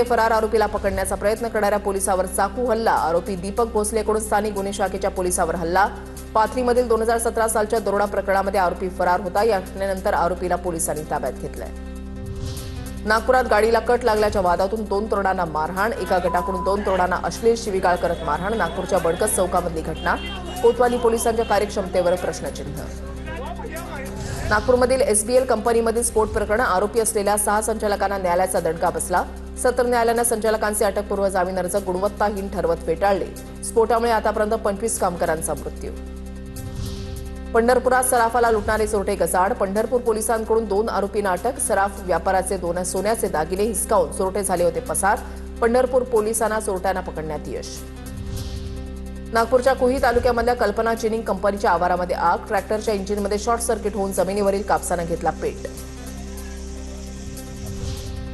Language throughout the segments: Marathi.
फरार आरोपीला पकडण्याचा प्रयत्न करणाऱ्या पोलिसावर चाकू हल्ला। आरोपी दीपक भोसलेकडून स्थानिक गुन्हे शाखेच्या पोलिसावर हल्ला। पाथरीमधील 2017 सालच्या दरोडा प्रकरणामध्ये आरोपी फरार होता। या घटनेनंतर आरोपीला पोलिसांनी ताब्यात घेतलंय। नागपुरात गाडीला कट लागल्याच्या वादातून 2 तरुणांना मारहाण। एका गटाकडून 2 तरुणांना अश्लील शिवीगाळ करत मारहाण। नागपूरच्या बडकस चौकामधली घटना। कोतवाली पोलिसांच्या कार्यक्षमतेवर प्रश्नचिन्ह। नागपूरमधील एसबीएल कंपनीमधील स्फोट प्रकरण आरोपी असलेल्या 6 संचालकांना न्यायालयाचा दणका बसला। सत्र न्यायालयाने संचालकांचे अटकपूर्व जामीन अर्ज गुणवत्ताहीन ठरवत फेटाळले। स्फोटामुळे आतापर्यंत 25 कामगारांचा मृत्यू। पंढरपुरात सराफाला लुटणारे चोरटे गजाआड। पंढरपूर पोलिसांकडून 2 आरोपींना अटक। सराफ व्यापाराचे 2 सोन्याचे दागिने हिसकावून चोरटे झाले होते पसार। पंढरपूर पोलिसांना चोरट्यांना पकडण्यात यश। नागपूरच्या कुही तालुक्यामधल्या कल्पना जिनिंग कंपनीच्या आवारामध्ये आग। ट्रॅक्टरच्या इंजिनमध्ये शॉर्ट सर्किट होऊन जमिनीवरील कापसाने घेतला पेट।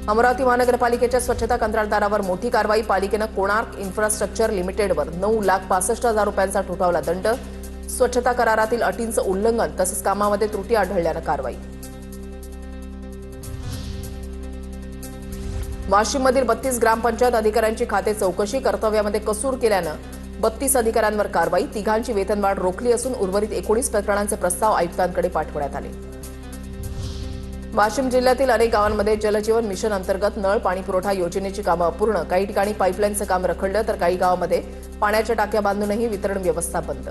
अमरावती महानगरपालिकेच्या स्वच्छता कंत्राटदारावर मोठी कारवाई। पालिकेनं कोणार्क इन्फ्रास्ट्रक्चर लिमिटेडवर 9,65,000 रुपयांचा ठोठावला दंड। स्वच्छता करारातील अटींचं उल्लंघन तसंच कामामध्ये त्रुटी आढळल्यानं कारवाई। वाशिममधील 32 ग्रामपंचायत अधिकाऱ्यांची खाते चौकशी। कर्तव्यामध्ये कसूर केल्यानं 32 अधिकाऱ्यांवर कारवाई। तिघांची वेतनवाढ रोखली असून उर्वरित 19 प्रकरणांचे प्रस्ताव आयुक्तांकडे पाठवण्यात आले। वाशिम जिल्ह्यातील अनेक गावांमध्ये जलजीवन मिशन अंतर्गत नळ पाणी पुरवठा योजनेची कामं अपूर्ण। काही ठिकाणी पाईपलाईनचं काम रखडलं तर काही गावांमध्ये पाण्याच्या टाक्या बांधूनही वितरण व्यवस्था बंद।